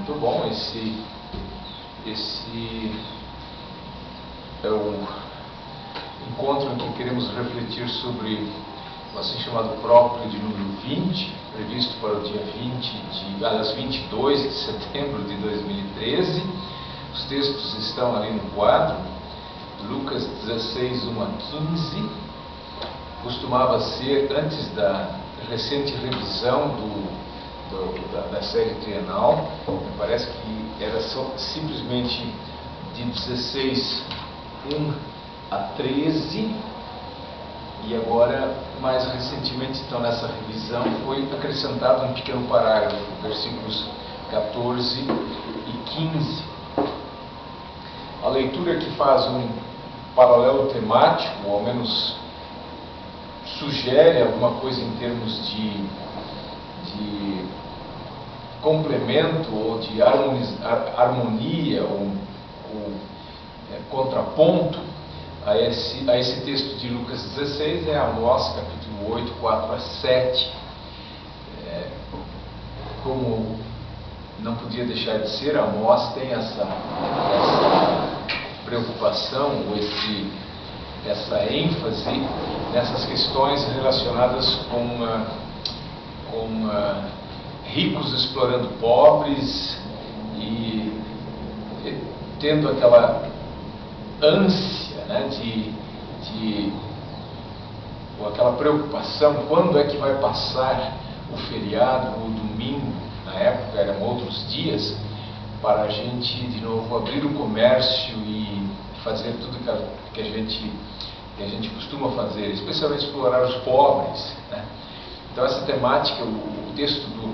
Muito bom, esse é o encontro em que queremos refletir sobre o assim chamado próprio de número 20, previsto para o dia 22 de setembro de 2013. Os textos estão ali no quadro, Lucas 16, 1 a 15. Costumava ser, antes da recente revisão da série trienal, me parece que era simplesmente de 16, 1 a 13, e agora, mais recentemente, então, nessa revisão, foi acrescentado um pequeno parágrafo, versículos 14 e 15. A leitura que faz um paralelo temático, ou ao menos sugere alguma coisa em termos de complemento ou de harmonia ou contraponto a esse texto de Lucas 16 é Amós, capítulo 8, 4 a 7. Como não podia deixar de ser, Amós tem essa preocupação, ou essa ênfase nessas questões relacionadas com ricos explorando pobres e tendo aquela ânsia, né, ou aquela preocupação, quando é que vai passar o feriado, o domingo, na época eram outros dias, para a gente de novo abrir o comércio e fazer tudo que a gente costuma fazer, especialmente explorar os pobres, né? Então essa temática, o texto do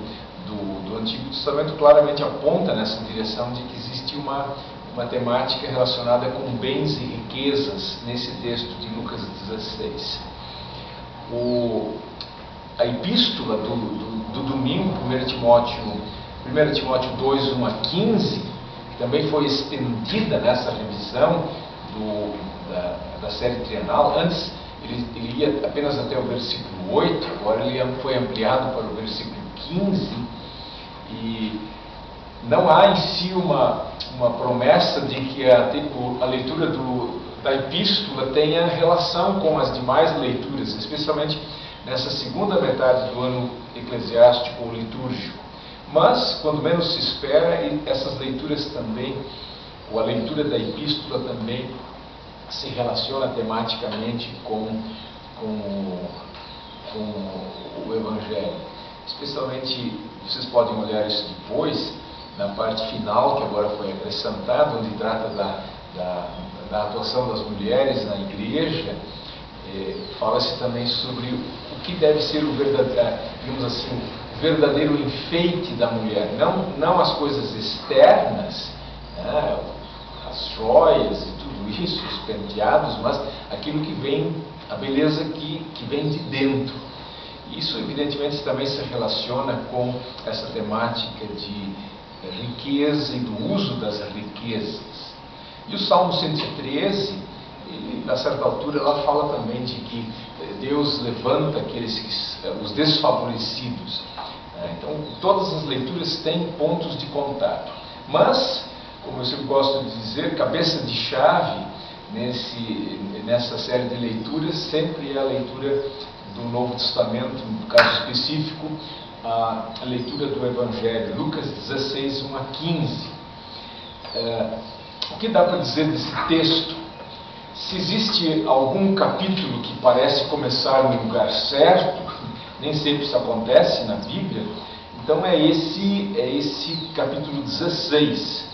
Antigo Testamento claramente aponta nessa direção de que existe uma temática relacionada com bens e riquezas nesse texto de Lucas 16. A epístola do domingo, 1 Timóteo 2, 1 a 15, que também foi estendida nessa revisão da série trienal. Antes ele ia apenas até o versículo 8, agora ele foi ampliado para o versículo 15, e não há em si uma promessa de que a leitura da epístola tenha relação com as demais leituras, especialmente nessa segunda metade do ano eclesiástico ou litúrgico. Mas, quando menos se espera, essas leituras também, ou a leitura da epístola também se relaciona tematicamente com o Evangelho. Especialmente, vocês podem olhar isso depois, na parte final, que agora foi acrescentada, onde trata da atuação das mulheres na igreja. Fala-se também sobre o que deve ser o verdadeiro enfeite da mulher. Não as coisas externas, né, as joias e tudo isso, os penteados, mas aquilo que vem, a beleza que vem de dentro. Isso, evidentemente, também se relaciona com essa temática de riqueza e do uso das riquezas. E o Salmo 113, a certa altura, ela fala também de que Deus levanta os desfavorecidos. Então, todas as leituras têm pontos de contato. Mas, como eu sempre gosto de dizer, cabeça de chave nessa série de leituras sempre é a leitura do Novo Testamento, no caso específico, a leitura do Evangelho, Lucas 16, 1 a 15. O que dá para dizer desse texto? Se existe algum capítulo que parece começar no lugar certo, nem sempre isso acontece na Bíblia, então é esse capítulo 16.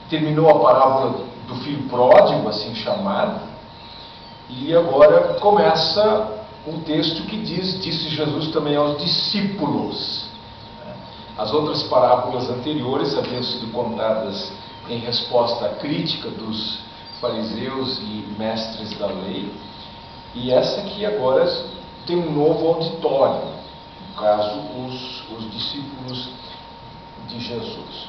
Terminou a parábola do filho pródigo, assim chamado, e agora começa um texto que disse Jesus também aos discípulos. As outras parábolas anteriores haviam sido contadas em resposta à crítica dos fariseus e mestres da lei, e essa aqui agora tem um novo auditório, no caso, os discípulos de Jesus.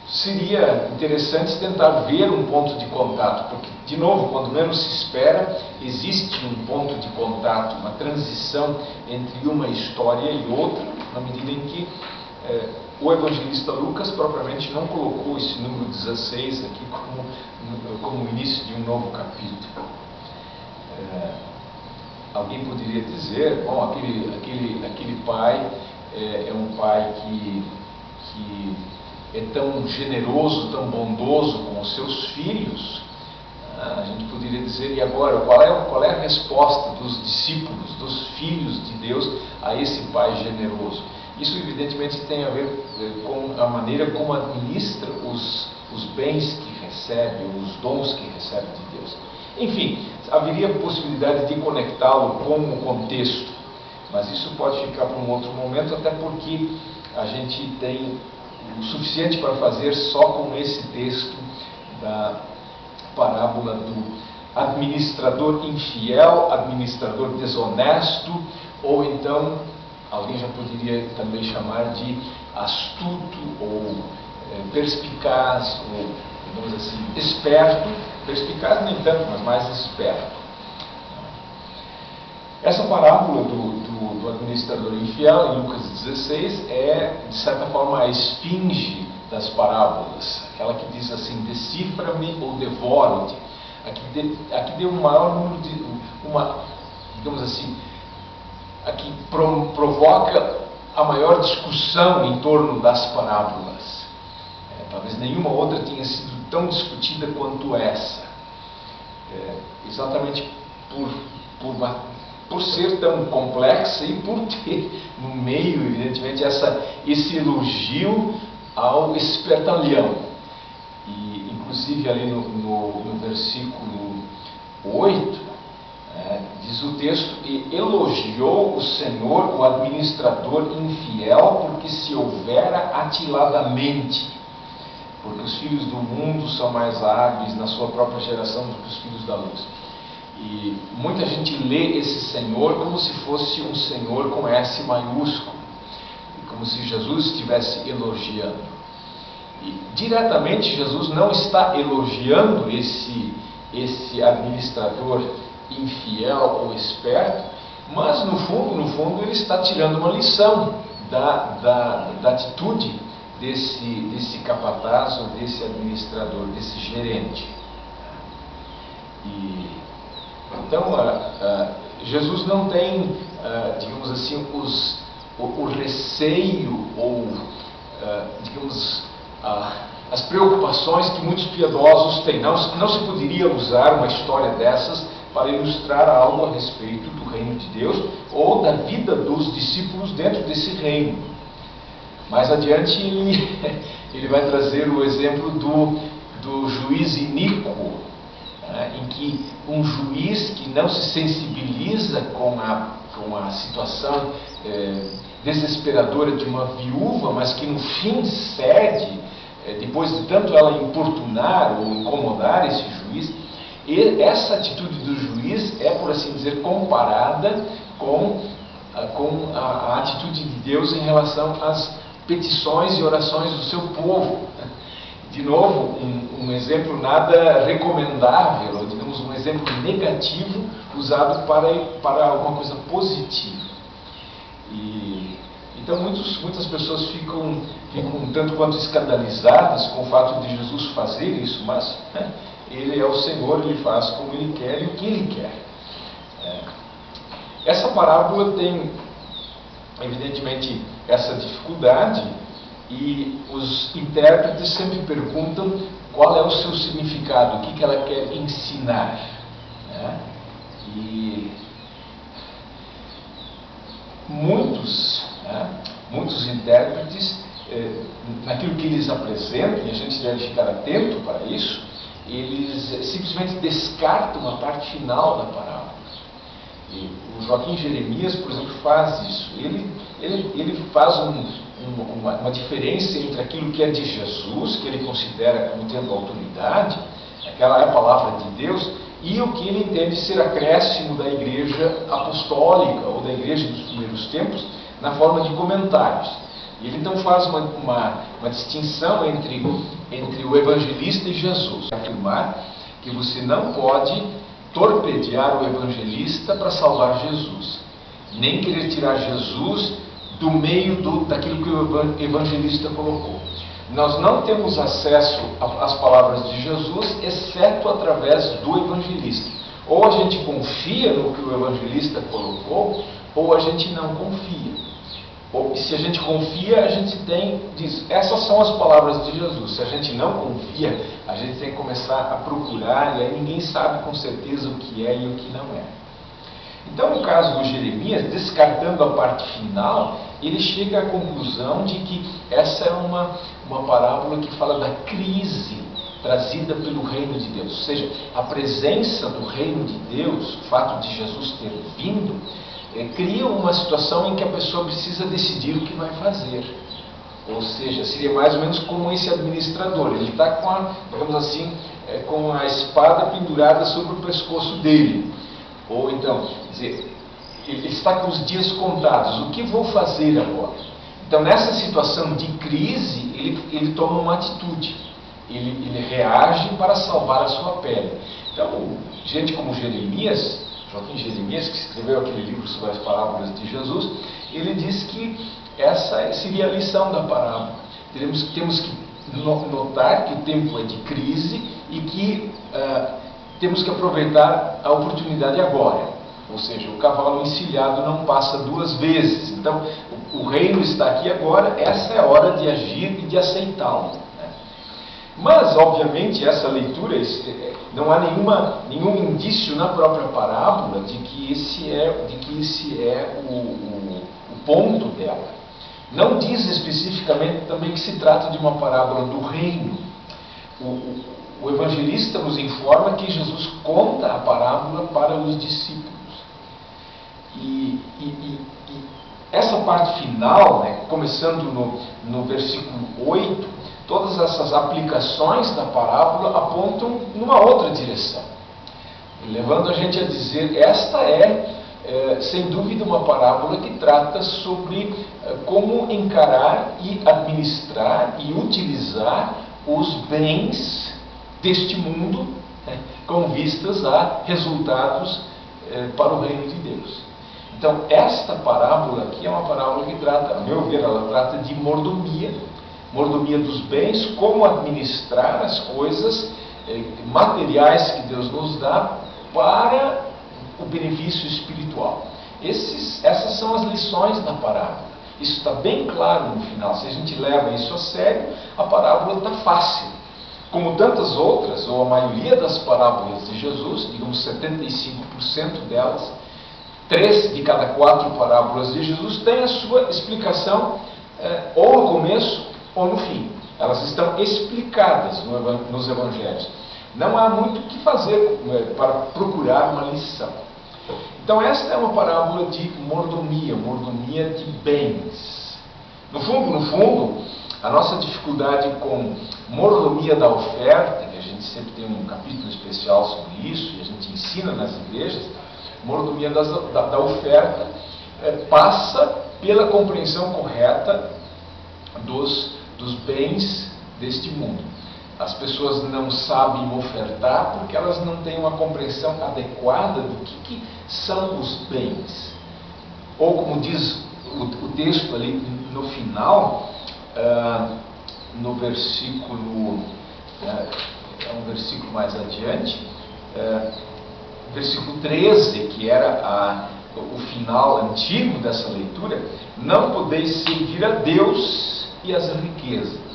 Seria interessante tentar ver um ponto de contato, porque, de novo, quando menos se espera, existe um ponto de contato, uma transição entre uma história e outra, na medida em que O evangelista Lucas propriamente não colocou esse número 16 aqui como o início de um novo capítulo. Alguém poderia dizer, bom, aquele pai é um pai que é tão generoso, tão bondoso com os seus filhos. A gente poderia dizer, e agora, qual é a resposta dos discípulos, dos filhos de Deus a esse pai generoso? Isso evidentemente tem a ver com a maneira como administra os bens que recebe, os dons que recebe de Deus. Enfim, haveria possibilidade de conectá-lo com o contexto, mas isso pode ficar para um outro momento, até porque a gente tem o suficiente para fazer só com esse texto da parábola do administrador infiel, administrador desonesto, ou então alguém já poderia também chamar de astuto ou perspicaz, ou digamos assim, esperto. Perspicaz nem tanto, mas mais esperto. Essa parábola do administrador infiel, em Lucas 16, é, de certa forma, a esfinge das parábolas. Aquela que diz assim, decifra-me ou devoro-te. Aqui deu um maior número de... digamos assim, aqui provoca a maior discussão em torno das parábolas. Talvez nenhuma outra tenha sido tão discutida quanto essa. Exatamente por ser tão complexa e por ter no meio, evidentemente, esse elogio ao espertalhão. E, inclusive, ali no versículo 8, diz o texto, e elogiou o Senhor, o administrador infiel, porque se houvera atiladamente. Porque os filhos do mundo são mais hábeis na sua própria geração do que os filhos da luz. E muita gente lê esse Senhor como se fosse um Senhor com S maiúsculo, como se Jesus estivesse elogiando. E diretamente Jesus não está elogiando esse administrador infiel ou esperto, mas no fundo ele está tirando uma lição da atitude desse capataz ou desse administrador, desse gerente. Então, Jesus não tem, digamos assim, o receio ou, digamos, as preocupações que muitos piedosos têm. Não se poderia usar uma história dessas para ilustrar algo a respeito do reino de Deus ou da vida dos discípulos dentro desse reino. Mais adiante ele vai trazer o exemplo do juiz iníquo, em que um juiz que não se sensibiliza com a situação desesperadora de uma viúva, mas que no fim cede, depois de tanto ela importunar ou incomodar esse juiz, e essa atitude do juiz é, por assim dizer, comparada com a atitude de Deus em relação às petições e orações do seu povo. De novo, um exemplo nada recomendável, ou digamos um exemplo negativo usado para alguma coisa positiva. Então muitas pessoas ficam um tanto quanto escandalizadas com o fato de Jesus fazer isso, mas Ele é o Senhor, Ele faz como Ele quer e o que Ele quer. Essa parábola tem, evidentemente, essa dificuldade, e os intérpretes sempre perguntam qual é o seu significado, o que ela quer ensinar. E muitos intérpretes, naquilo que eles apresentam, e a gente deve ficar atento para isso, eles simplesmente descartam a parte final da parábola. E o Joaquim Jeremias, por exemplo, faz isso. Ele faz uma diferença entre aquilo que é de Jesus, que ele considera como tendo autoridade, aquela é a palavra de Deus, e o que ele entende ser acréscimo da igreja apostólica ou da igreja dos primeiros tempos, na forma de comentários. E ele então faz uma distinção entre o evangelista e Jesus. Afirmar que você não pode torpedear o evangelista para salvar Jesus, nem querer tirar Jesus do meio daquilo que o evangelista colocou. Nós não temos acesso às palavras de Jesus, exceto através do evangelista. Ou a gente confia no que o evangelista colocou, ou a gente não confia. Ou, se a gente confia, a gente diz, essas são as palavras de Jesus. Se a gente não confia, a gente tem que começar a procurar, e aí ninguém sabe com certeza o que é e o que não é. Então, no caso do Jeremias, descartando a parte final, ele chega à conclusão de que essa é uma parábola que fala da crise trazida pelo reino de Deus. Ou seja, a presença do reino de Deus, o fato de Jesus ter vindo, cria uma situação em que a pessoa precisa decidir o que vai fazer. Ou seja, seria mais ou menos como esse administrador. Ele está digamos assim, com a espada pendurada sobre o pescoço dele. Ou então, quer dizer, ele está com os dias contados. O que vou fazer agora? Então, nessa situação de crise, ele toma uma atitude. Ele reage para salvar a sua pele. Então, gente como Jeremias, Joaquim Jeremias, que escreveu aquele livro sobre as parábolas de Jesus, ele diz que essa seria a lição da parábola. Temos que notar que o tempo é de crise e que temos que aproveitar a oportunidade agora. Ou seja, o cavalo encilhado não passa duas vezes. Então, o reino está aqui agora, essa é a hora de agir e de aceitá-lo. Né? Mas, obviamente, essa leitura, não há nenhum indício na própria parábola de que esse é o ponto dela. Não diz especificamente também que se trata de uma parábola do reino. O evangelista nos informa que Jesus conta a parábola para os discípulos. E essa parte final, né, começando no versículo 8, todas essas aplicações da parábola apontam numa outra direção, levando a gente a dizer, esta sem dúvida uma parábola que trata sobre como encarar e administrar e utilizar os bens deste mundo, né, com vistas a resultados para o reino de Deus. Então, esta parábola aqui é uma parábola que trata, a meu ver, ela trata de mordomia dos bens, como administrar as coisas materiais que Deus nos dá para o benefício espiritual. Essas são as lições da parábola. Isso está bem claro no final. Se a gente leva isso a sério, a parábola está fácil. Como tantas outras, ou a maioria das parábolas de Jesus, digamos 75% delas, 3 de cada 4 parábolas de Jesus têm a sua explicação ou no começo ou no fim. Elas estão explicadas nos evangelhos. Não há muito o que fazer para procurar uma lição. Então esta é uma parábola de mordomia de bens. No fundo, a nossa dificuldade com mordomia da oferta, que a gente sempre tem um capítulo especial sobre isso, e a gente ensina nas igrejas, mordomia da oferta passa pela compreensão correta dos bens deste mundo. As pessoas não sabem ofertar porque elas não têm uma compreensão adequada do que são os bens. Ou como diz o texto ali no final, no versículo, um versículo mais adiante, versículo 13, que era o final antigo dessa leitura, não podeis servir a Deus e as riquezas.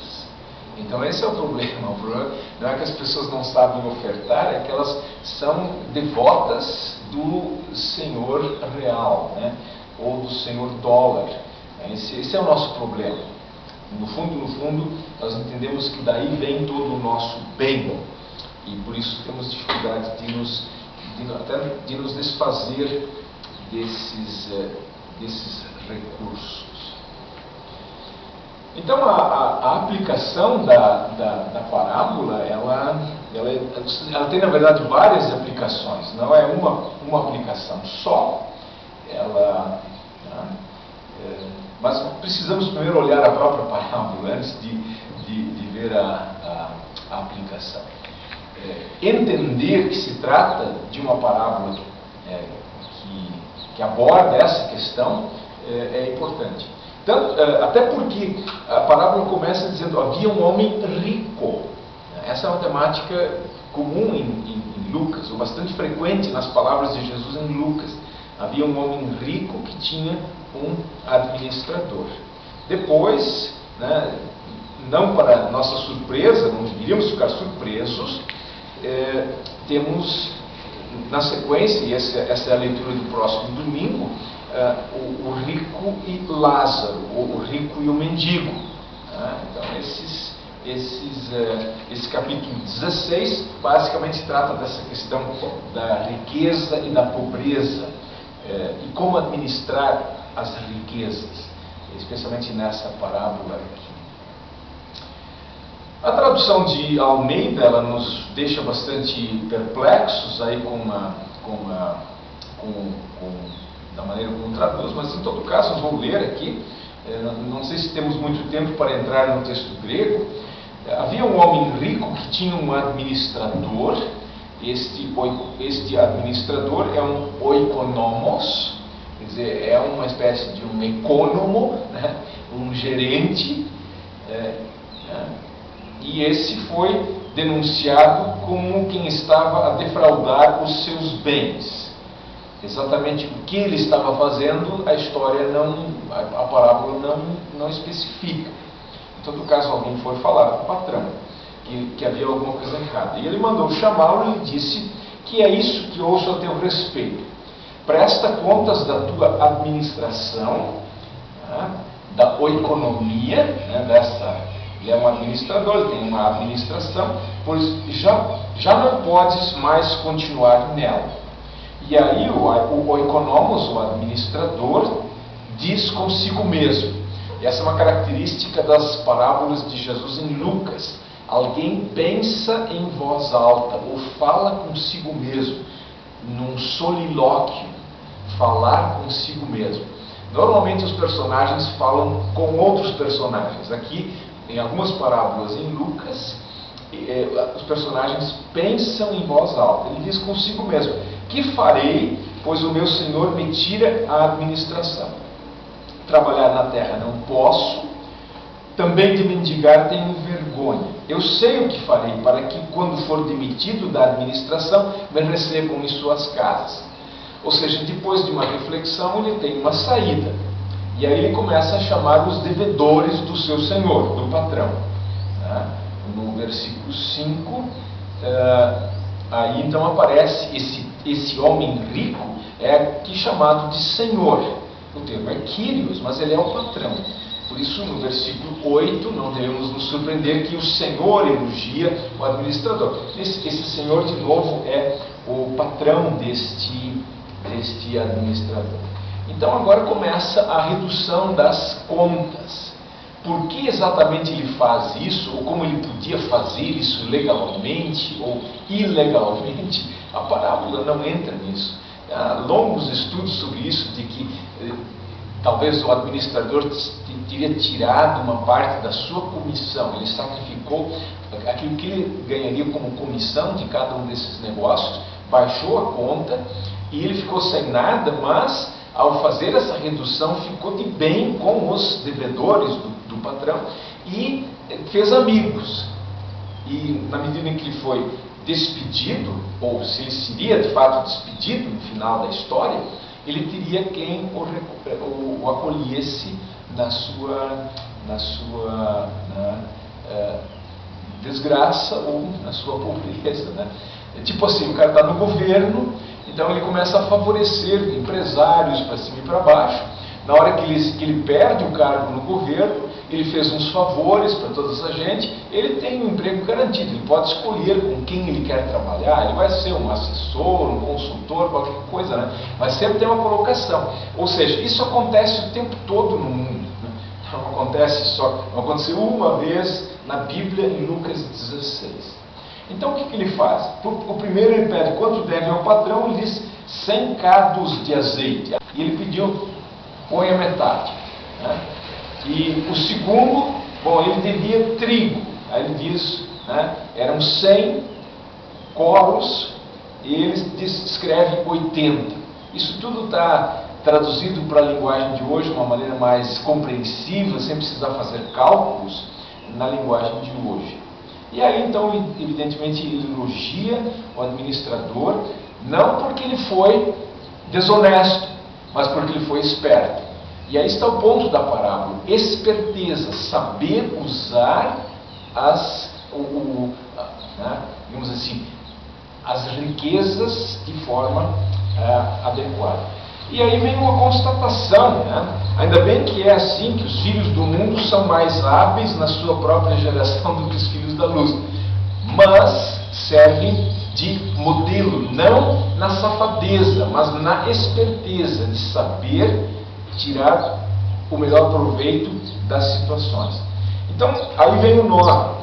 Então esse é o problema. O problema não é que as pessoas não sabem ofertar, é que elas são devotas do Senhor real, né? Ou do Senhor dólar. Esse é o nosso problema. No fundo, nós entendemos que daí vem todo o nosso bem. E por isso temos dificuldade de nos desfazer desses recursos. Então, a aplicação da parábola, ela tem, na verdade, várias aplicações. Não é uma aplicação só. Mas precisamos primeiro olhar a própria parábola antes de ver a aplicação. Entender que se trata de uma parábola que aborda essa questão é importante. Até porque a parábola começa dizendo: havia um homem rico. Essa é uma temática comum em Lucas, ou bastante frequente nas palavras de Jesus em Lucas. Havia um homem rico que tinha um administrador. Depois, né, não para nossa surpresa, não deveríamos ficar surpresos, temos na sequência, e essa é a leitura do próximo domingo, o rico e Lázaro, o rico e o mendigo. Então, esse capítulo 16 basicamente trata dessa questão da riqueza e da pobreza, e como administrar as riquezas, especialmente nessa parábola aqui. A tradução de Almeida, ela nos deixa bastante perplexos aí da maneira como traduz, mas em todo caso eu vou ler aqui. Não sei se temos muito tempo para entrar no texto grego. Havia um homem rico que tinha um administrador. Este administrador é um oikonomos, quer dizer, é uma espécie de um econômo, né? Um gerente, e esse foi denunciado como quem estava a defraudar os seus bens. Exatamente o que ele estava fazendo, a parábola não especifica. Em todo caso, alguém foi falar para o patrão que havia alguma coisa errada. E ele mandou chamá-lo e disse: que é isso que ouço a teu respeito. Presta contas da tua administração, da economia, ele é um administrador, ele tem uma administração, pois já não podes mais continuar nela. E aí o economos, o administrador, diz consigo mesmo. E essa é uma característica das parábolas de Jesus em Lucas. Alguém pensa em voz alta, ou fala consigo mesmo, num solilóquio, falar consigo mesmo. Normalmente os personagens falam com outros personagens. Aqui, em algumas parábolas em Lucas, os personagens pensam em voz alta. Ele diz consigo mesmo: que farei, pois o meu Senhor me tira a administração? Trabalhar na terra não posso, também de mendigar tenho vergonha. Eu sei o que farei para que, quando for demitido da administração, me recebam em suas casas. Ou seja, depois de uma reflexão, ele tem uma saída. E aí ele começa a chamar os devedores do seu senhor, do patrão. No versículo 5, aí então aparece esse homem rico, é aqui chamado de senhor. O termo é Kyrios, mas ele é o patrão. Por isso, no versículo 8, não devemos nos surpreender que o Senhor elogia o administrador. Esse Senhor, de novo, é o patrão deste administrador. Então, agora começa a redução das contas. Por que exatamente ele faz isso, ou como ele podia fazer isso legalmente ou ilegalmente? A parábola não entra nisso. Há longos estudos sobre isso, de que talvez o administrador teria tirado uma parte da sua comissão. Ele sacrificou aquilo que ele ganharia como comissão de cada um desses negócios, baixou a conta e ele ficou sem nada, mas ao fazer essa redução ficou de bem com os devedores do patrão e fez amigos. E na medida em que ele foi despedido, ou se ele seria de fato despedido no final da história, ele teria quem o acolhesse na sua desgraça ou na sua pobreza, né? Tipo assim, o cara está no governo, então ele começa a favorecer empresários para cima e para baixo. Na hora que ele perde o cargo no governo, ele fez uns favores para toda essa gente, ele tem um emprego garantido, ele pode escolher com quem ele quer trabalhar, ele vai ser um assessor, um consultor, qualquer coisa, né? Mas sempre tem uma colocação. Ou seja, isso acontece o tempo todo no mundo. Não aconteceu uma vez na Bíblia, em Lucas 16. Então o que ele faz? O primeiro ele pede quanto deve ao patrão, ele diz 100 cados de azeite. E ele pediu, põe a metade, né? E o segundo, ele devia trigo. Aí ele diz, né, eram 100 coros e ele escreve 80. Isso tudo está traduzido para a linguagem de hoje, de uma maneira mais compreensível, sem precisar fazer cálculos, na linguagem de hoje. E aí, então, evidentemente, ele elogia o administrador, não porque ele foi desonesto, mas porque ele foi esperto. E aí está o ponto da parábola: esperteza, saber usar digamos assim, as riquezas de forma adequada. E aí vem uma constatação, né? Ainda bem que é assim, que os filhos do mundo são mais hábeis na sua própria geração do que os filhos da luz, mas servem de modelo, não na safadeza, mas na esperteza de saber tirar o melhor proveito das situações. Então, aí vem o nó,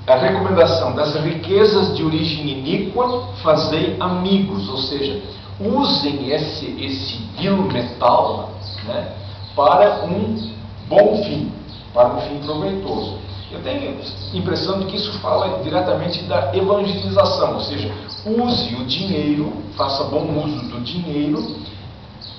a recomendação: das riquezas de origem iníqua fazei amigos, ou seja, usem esse vil metal, né, para um bom fim, para um fim proveitoso. Eu tenho a impressão de que isso fala diretamente da evangelização, ou seja, use o dinheiro, faça bom uso do dinheiro,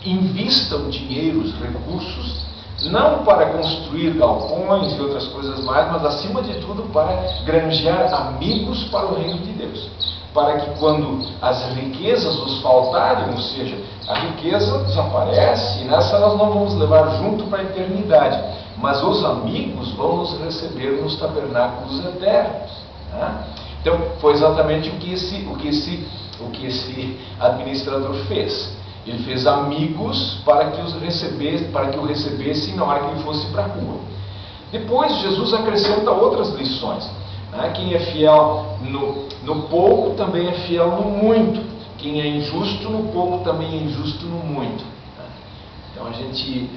invista o dinheiro, os recursos, não para construir galpões e outras coisas mais, mas acima de tudo para granjear amigos para o reino de Deus. Para que quando as riquezas nos faltarem, ou seja, a riqueza desaparece e nessa nós não vamos levar junto para a eternidade, mas os amigos vão nos receber nos tabernáculos eternos, né? Então foi exatamente o que esse administrador fez. Ele fez amigos para que o recebessem na hora que ele fosse para a rua. Depois Jesus acrescenta outras lições. Quem é fiel no pouco também é fiel no muito. Quem é injusto no pouco também é injusto no muito. Então a gente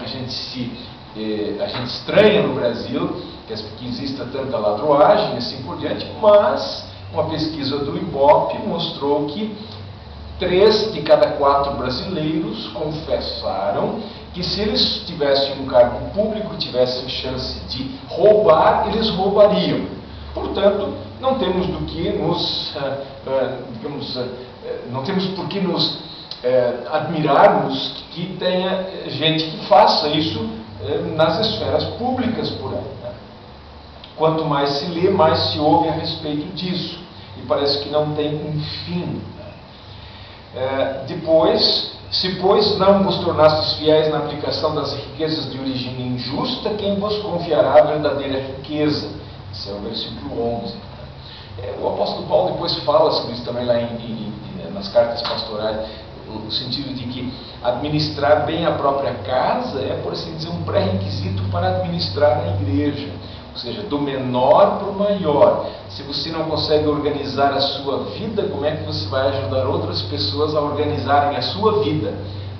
estranha no Brasil que exista tanta ladroagem e assim por diante, mas uma pesquisa do IBOP mostrou que 3 de cada 4 brasileiros confessaram que se eles tivessem um cargo público, tivessem chance de roubar, eles roubariam. Portanto, não temos do que não temos por que nos admirarmos que tenha gente que faça isso nas esferas públicas por aí, né? Quanto mais se lê, mais se ouve a respeito disso, e parece que não tem um fim. Depois, se pois não vos tornastes fiéis na aplicação das riquezas de origem injusta, quem vos confiará a verdadeira riqueza? Esse é o versículo 11. O apóstolo Paulo depois fala sobre isso também lá nas cartas pastorais, no sentido de que administrar bem a própria casa é, por assim dizer, um pré-requisito para administrar a igreja. Ou seja, do menor para o maior. Se você não consegue organizar a sua vida, como é que você vai ajudar outras pessoas a organizarem a sua vida,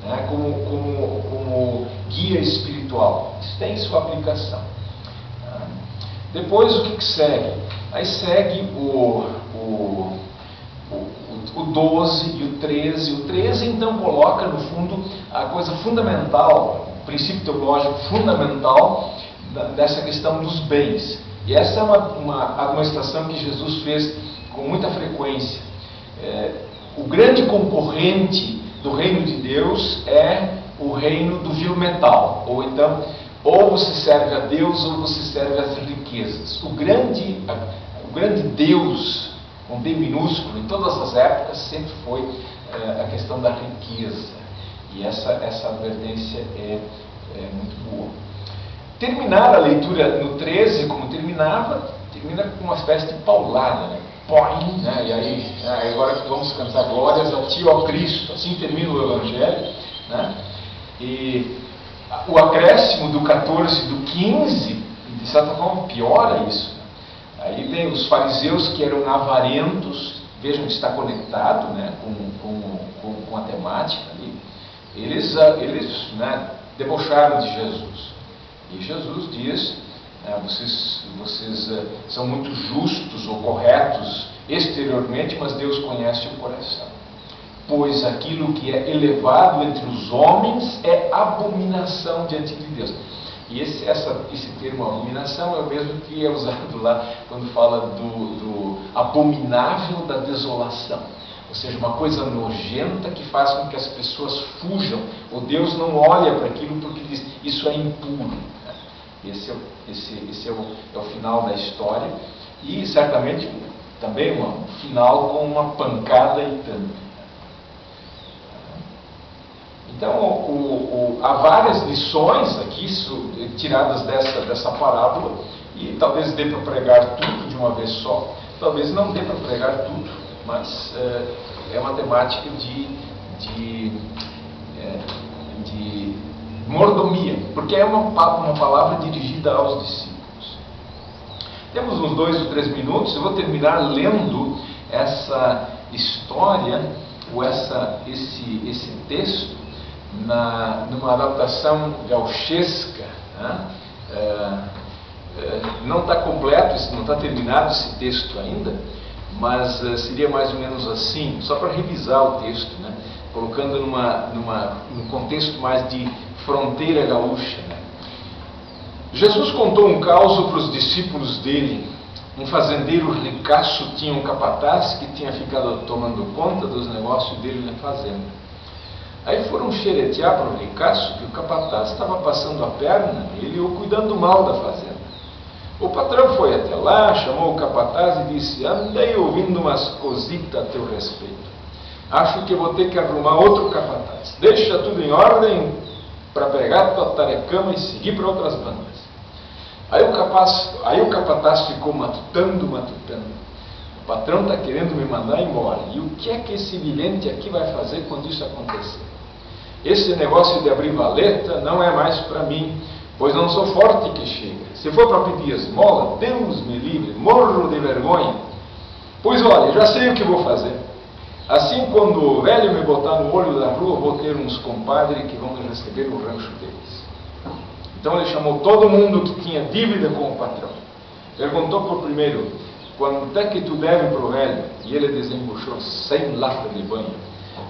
né, como guia espiritual? Isso tem sua aplicação. Depois, o que segue? Aí segue o 12 e o 13. O 13, então, coloca, no fundo, a coisa fundamental, o princípio teológico fundamental dessa questão dos bens. E essa é uma administração que Jesus fez com muita frequência. O grande concorrente do reino de Deus é o reino do vil metal, ou então, ou você serve a Deus ou você serve às riquezas. O grande Deus, com D minúsculo, em todas as épocas, sempre foi a questão da riqueza. E essa advertência é muito boa. Terminar a leitura no 13, como termina com uma espécie de paulada, né? Põe, né? E aí, agora que vamos cantar glórias a ti, ó Cristo. Assim termina o Evangelho, né? E o acréscimo do 14 e do 15, de certa forma, piora isso. Aí vem os fariseus que eram avarentos, vejam que está conectado, né, com a temática ali. Eles né, debocharam de Jesus. E Jesus diz, vocês são muito justos ou corretos exteriormente, mas Deus conhece o coração. Pois aquilo que é elevado entre os homens é abominação diante de Deus. E esse termo abominação é o mesmo que é usado lá quando fala do abominável da desolação. ou seja, uma coisa nojenta que faz com que as pessoas fujam. O Deus não olha para aquilo porque diz, isso é impuro. Esse é o final da história, e certamente também um final com uma pancada e tanto. Então, há várias lições aqui tiradas dessa parábola, e talvez dê para pregar tudo de uma vez só, talvez não dê para pregar tudo, mas é uma temática de mordomia, porque é uma palavra dirigida aos discípulos. Temos uns 2 ou 3 minutos, eu vou terminar lendo essa história, ou esse texto, numa adaptação gauchesca, né? Não está completo, não está terminado esse texto ainda, mas seria mais ou menos assim, só para revisar o texto, né? Colocando num contexto mais de fronteira gaúcha. Né? Jesus contou um caso para os discípulos dele. Um fazendeiro ricaço tinha um capataz que tinha ficado tomando conta dos negócios dele na fazenda. Aí foram xeretear para o ricaço que o capataz estava passando a perna ele ou cuidando mal da fazenda. O patrão foi até lá, chamou o capataz e disse: andei ouvindo umas cositas a teu respeito. Acho que vou ter que arrumar outro capataz. Deixa tudo em ordem para pegar tua tarecama e seguir para outras bandas. Aí o capataz ficou matutando. O patrão está querendo me mandar embora. E o que é que esse vivente aqui vai fazer quando isso acontecer? Esse negócio de abrir valeta não é mais para mim, pois não sou forte que chega. Se for para pedir esmola, Deus me livre, morro de vergonha. Pois olha, já sei o que vou fazer. Assim, quando o velho me botar no olho da rua, vou ter uns compadres que vão me receber no rancho deles. Então ele chamou todo mundo que tinha dívida com o patrão. Perguntou por primeiro: quanto é que tu deve para o velho? E ele desembuchou 100 latas de banho.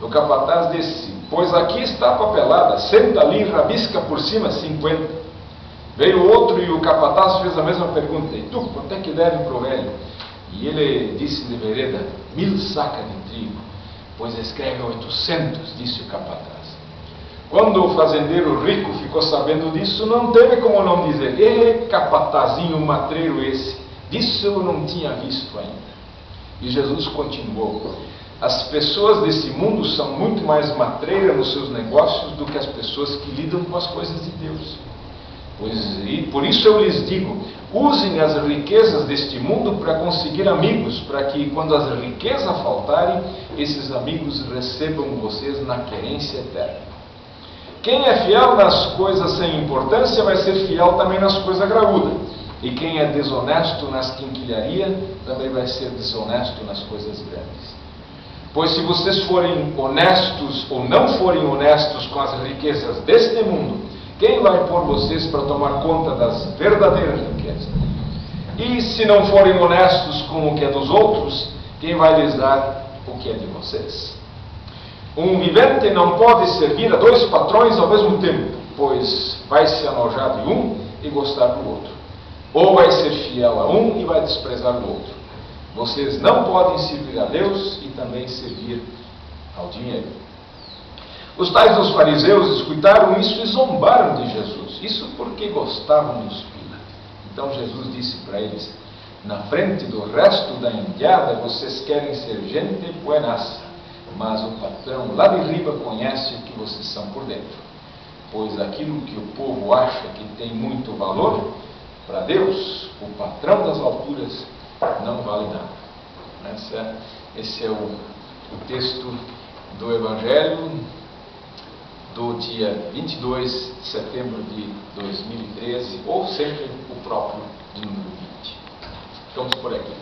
O capataz disse: pois aqui está a papelada, senta ali e rabisca por cima 50. Veio outro e o capataz fez a mesma pergunta: e tu, quanto é que deve para o velho? E ele disse de vereda: 1000 sacas de trigo. Pois escreve 800, disse o capataz. Quando o fazendeiro rico ficou sabendo disso, não teve como não dizer: e capatazinho matreiro esse, disso eu não tinha visto ainda. E Jesus continuou: as pessoas desse mundo são muito mais matreiras nos seus negócios do que as pessoas que lidam com as coisas de Deus. Por isso eu lhes digo: usem as riquezas deste mundo para conseguir amigos, para que quando as riquezas faltarem, esses amigos recebam vocês na querência eterna. Quem é fiel nas coisas sem importância vai ser fiel também nas coisas graúdas. E quem é desonesto nas quinquilharias também vai ser desonesto nas coisas grandes. Pois se vocês forem honestos ou não forem honestos com as riquezas deste mundo, quem vai pôr vocês para tomar conta das verdadeiras riquezas? E se não forem honestos com o que é dos outros, quem vai lhes dar o que é de vocês? Um vivente não pode servir a 2 patrões ao mesmo tempo, pois vai se enojar de um e gostar do outro. Ou vai ser fiel a um e vai desprezar o outro. Vocês não podem servir a Deus e também servir ao dinheiro. Os tais dos fariseus escutaram isso e zombaram de Jesus. Isso porque gostavam dos pila. Então Jesus disse para eles: na frente do resto da indiada vocês querem ser gente buenaça, mas o patrão lá de riba conhece o que vocês são por dentro. Pois aquilo que o povo acha que tem muito valor, para Deus, o patrão das alturas, não vale nada. Esse é o texto do Evangelho do dia 22 de setembro de 2013, ou sempre o próprio número 20. Ficamos por aqui.